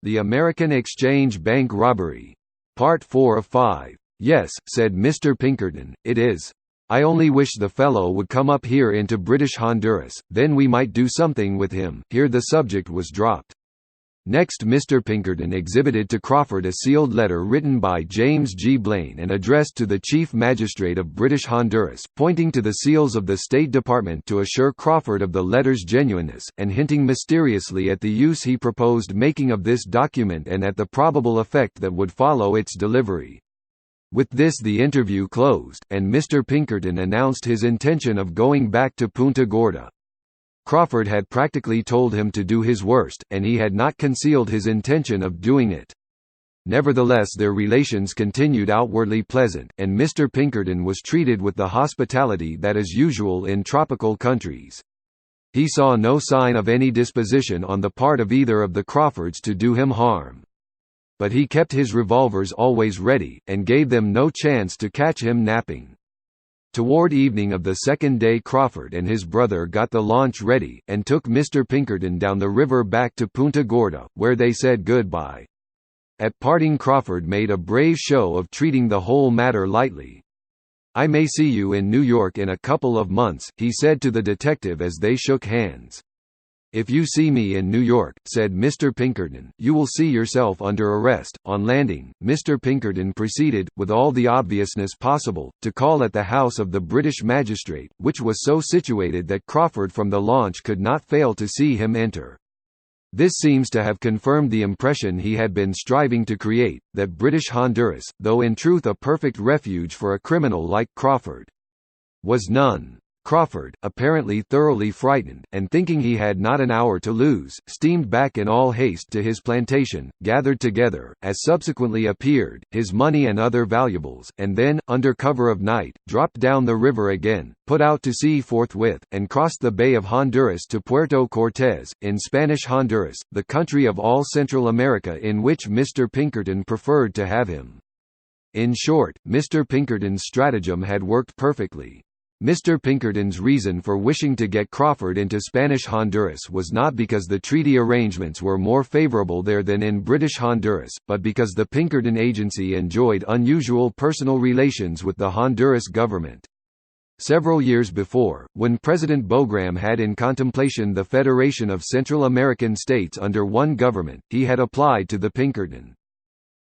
The American Exchange Bank Robbery. Part 4 of 5. Yes, said Mr. Pinkerton, it is. I only wish the fellow would come up here into British Honduras, then we might do something with him. Here the subject was dropped. Next Mr. Pinkerton exhibited to Crawford a sealed letter written by James G. Blaine and addressed to the Chief Magistrate of British Honduras, pointing to the seals of the State Department to assure Crawford of the letter's genuineness, and hinting mysteriously at the use he proposed making of this document and at the probable effect that would follow its delivery. With this the interview closed, and Mr. Pinkerton announced his intention of going back to Punta Gorda. Crawford had practically told him to do his worst, and he had not concealed his intention of doing it. Nevertheless their relations continued outwardly pleasant, and Mr. Pinkerton was treated with the hospitality that is usual in tropical countries. He saw no sign of any disposition on the part of either of the Crawfords to do him harm. But he kept his revolvers always ready, and gave them no chance to catch him napping. Toward evening of the second day Crawford and his brother got the launch ready, and took Mr. Pinkerton down the river back to Punta Gorda, where they said goodbye. At parting Crawford made a brave show of treating the whole matter lightly. "I may see you in New York in a couple of months," he said to the detective as they shook hands. "If you see me in New York," said Mr. Pinkerton, "you will see yourself under arrest." On landing, Mr. Pinkerton proceeded, with all the obviousness possible, to call at the house of the British magistrate, which was so situated that Crawford from the launch could not fail to see him enter. This seems to have confirmed the impression he had been striving to create, that British Honduras, though in truth a perfect refuge for a criminal like Crawford, was none. Crawford, apparently thoroughly frightened, and thinking he had not an hour to lose, steamed back in all haste to his plantation, gathered together, as subsequently appeared, his money and other valuables, and then, under cover of night, dropped down the river again, put out to sea forthwith, and crossed the Bay of Honduras to Puerto Cortes, in Spanish Honduras, the country of all Central America in which Mr. Pinkerton preferred to have him. In short, Mr. Pinkerton's stratagem had worked perfectly. Mr. Pinkerton's reason for wishing to get Crawford into Spanish Honduras was not because the treaty arrangements were more favorable there than in British Honduras, but because the Pinkerton Agency enjoyed unusual personal relations with the Honduras government. Several years before, when President Bogram had in contemplation the Federation of Central American states under one government, he had applied to the Pinkerton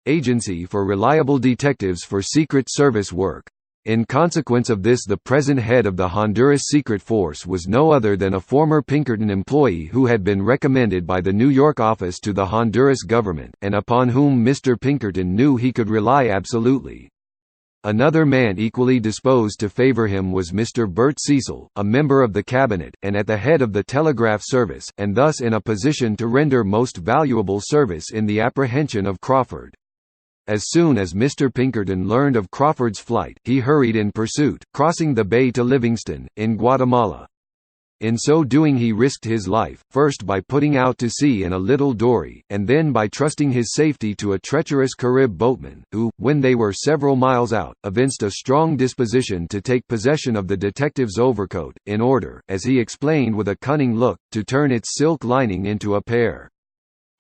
Agency for reliable detectives for Secret Service work. In consequence of this the present head of the Honduras Secret Force was no other than a former Pinkerton employee who had been recommended by the New York office to the Honduras government, and upon whom Mr. Pinkerton knew he could rely absolutely. Another man equally disposed to favor him was Mr. Bert Cecil, a member of the cabinet, and at the head of the telegraph service, and thus in a position to render most valuable service in the apprehension of Crawford. As soon as Mr. Pinkerton learned of Crawford's flight, he hurried in pursuit, crossing the bay to Livingston, in Guatemala. In so doing he risked his life, first by putting out to sea in a little dory, and then by trusting his safety to a treacherous Carib boatman, who, when they were several miles out, evinced a strong disposition to take possession of the detective's overcoat, in order, as he explained with a cunning look, to turn its silk lining into a pair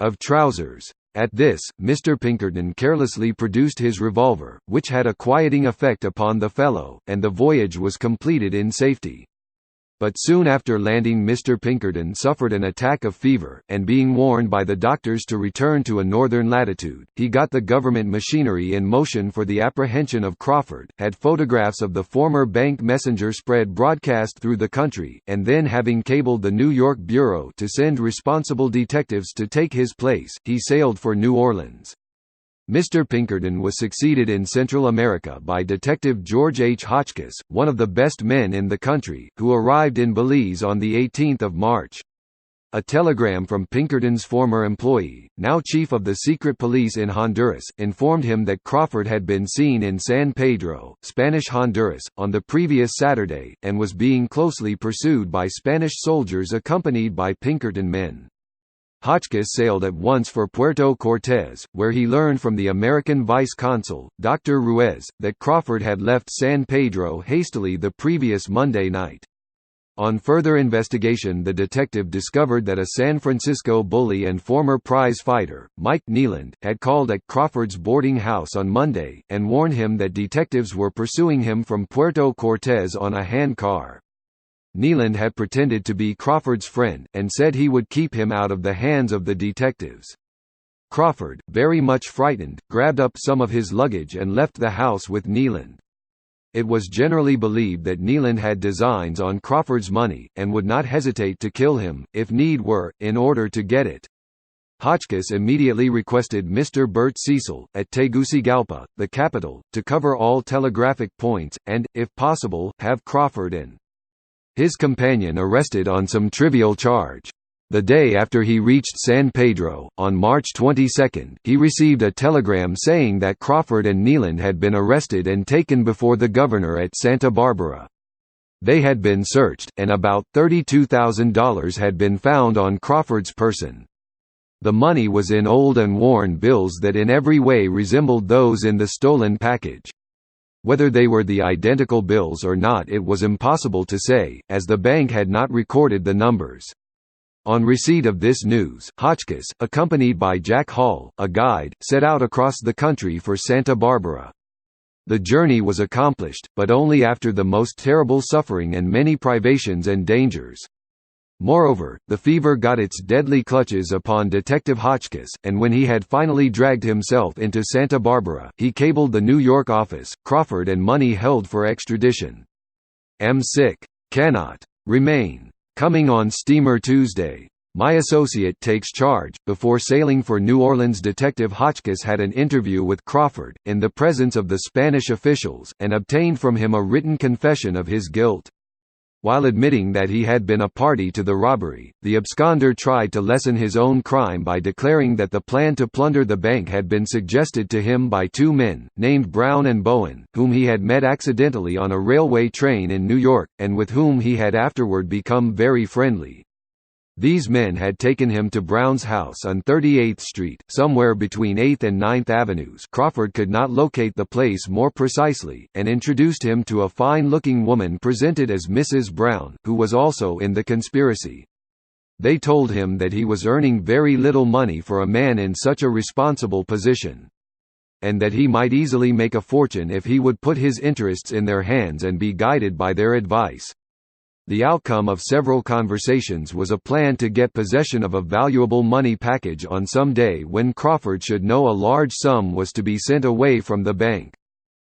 of trousers. At this, Mr. Pinkerton carelessly produced his revolver, which had a quieting effect upon the fellow, and the voyage was completed in safety. But soon after landing Mr. Pinkerton suffered an attack of fever, and being warned by the doctors to return to a northern latitude, he got the government machinery in motion for the apprehension of Crawford, had photographs of the former bank messenger spread broadcast through the country, and then having cabled the New York Bureau to send responsible detectives to take his place, he sailed for New Orleans. Mr. Pinkerton was succeeded in Central America by Detective George H. Hotchkiss, one of the best men in the country, who arrived in Belize on 18 March. A telegram from Pinkerton's former employee, now chief of the secret police in Honduras, informed him that Crawford had been seen in San Pedro, Spanish Honduras, on the previous Saturday, and was being closely pursued by Spanish soldiers accompanied by Pinkerton men. Hotchkiss sailed at once for Puerto Cortes, where he learned from the American vice-consul, Dr. Ruiz, that Crawford had left San Pedro hastily the previous Monday night. On further investigation, the detective discovered that a San Francisco bully and former prize fighter, Mike Nealand, had called at Crawford's boarding house on Monday, and warned him that detectives were pursuing him from Puerto Cortez on a handcar. Nealand had pretended to be Crawford's friend, and said he would keep him out of the hands of the detectives. Crawford, very much frightened, grabbed up some of his luggage and left the house with Nealand. It was generally believed that Nealand had designs on Crawford's money, and would not hesitate to kill him, if need were, in order to get it. Hotchkiss immediately requested Mr. Bert Cecil, at Tegucigalpa, the capital, to cover all telegraphic points, and, if possible, have Crawford and his companion arrested on some trivial charge. The day after he reached San Pedro, on March 22, he received a telegram saying that Crawford and Nealand had been arrested and taken before the governor at Santa Barbara. They had been searched, and about $32,000 had been found on Crawford's person. The money was in old and worn bills that in every way resembled those in the stolen package. Whether they were the identical bills or not it was impossible to say, as the bank had not recorded the numbers. On receipt of this news, Hotchkiss, accompanied by Jack Hall, a guide, set out across the country for Santa Barbara. The journey was accomplished, but only after the most terrible suffering and many privations and dangers. Moreover, the fever got its deadly clutches upon Detective Hotchkiss, and when he had finally dragged himself into Santa Barbara, he cabled the New York office, Crawford and money held for extradition. "Am sick. Cannot remain. Coming on steamer Tuesday. My associate takes charge." Before sailing for New Orleans, Detective Hotchkiss had an interview with Crawford, in the presence of the Spanish officials, and obtained from him a written confession of his guilt. While admitting that he had been a party to the robbery, the absconder tried to lessen his own crime by declaring that the plan to plunder the bank had been suggested to him by two men, named Brown and Bowen, whom he had met accidentally on a railway train in New York, and with whom he had afterward become very friendly. These men had taken him to Brown's house on 38th Street, somewhere between 8th and 9th Avenues. Crawford could not locate the place more precisely, and introduced him to a fine-looking woman presented as Mrs. Brown, who was also in the conspiracy. They told him that he was earning very little money for a man in such a responsible position, and that he might easily make a fortune if he would put his interests in their hands and be guided by their advice. The outcome of several conversations was a plan to get possession of a valuable money package on some day when Crawford should know a large sum was to be sent away from the bank.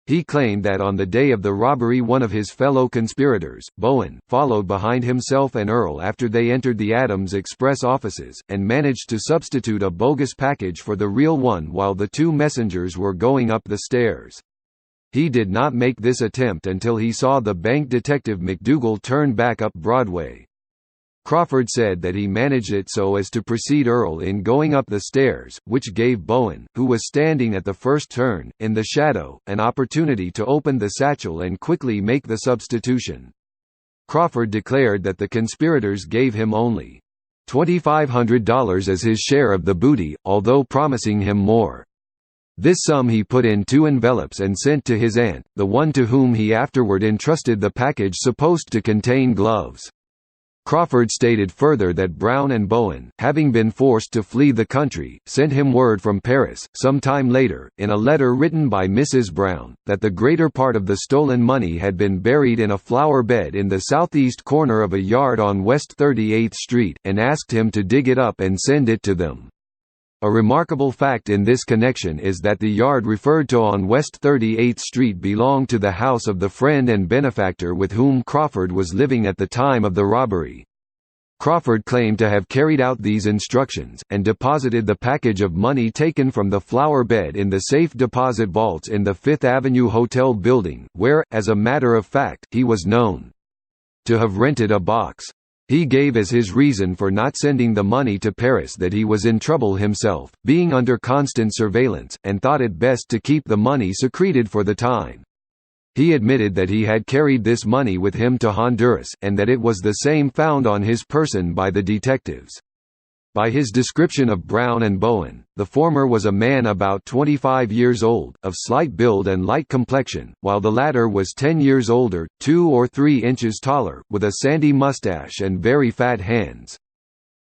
He claimed that on the day of the robbery one of his fellow conspirators, Bowen, followed behind himself and Earl after they entered the Adams Express offices, and managed to substitute a bogus package for the real one while the two messengers were going up the stairs. He did not make this attempt until he saw the bank detective McDougal turn back up Broadway. Crawford said that he managed it so as to precede Earl in going up the stairs, which gave Bowen, who was standing at the first turn, in the shadow, an opportunity to open the satchel and quickly make the substitution. Crawford declared that the conspirators gave him only $2,500 as his share of the booty, although promising him more. This sum he put in 2 envelopes and sent to his aunt, the one to whom he afterward entrusted the package supposed to contain gloves. Crawford stated further that Brown and Bowen, having been forced to flee the country, sent him word from Paris, some time later, in a letter written by Mrs. Brown, that the greater part of the stolen money had been buried in a flower bed in the southeast corner of a yard on West 38th Street, and asked him to dig it up and send it to them. A remarkable fact in this connection is that the yard referred to on West 38th Street belonged to the house of the friend and benefactor with whom Crawford was living at the time of the robbery. Crawford claimed to have carried out these instructions, and deposited the package of money taken from the flower bed in the safe deposit vaults in the Fifth Avenue Hotel building, where, as a matter of fact, he was known to have rented a box. He gave as his reason for not sending the money to Paris that he was in trouble himself, being under constant surveillance, and thought it best to keep the money secreted for the time. He admitted that he had carried this money with him to Honduras, and that it was the same found on his person by the detectives. By his description of Brown and Bowen, the former was a man about 25 years old, of slight build and light complexion, while the latter was 10 years older, 2 or 3 inches taller, with a sandy mustache and very fat hands.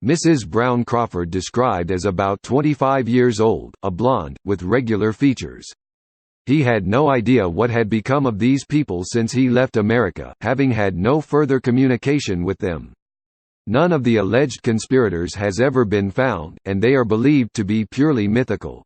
Mrs. Brown Crawford described as about 25 years old, a blonde, with regular features. He had no idea what had become of these people since he left America, having had no further communication with them. None of the alleged conspirators has ever been found, and they are believed to be purely mythical.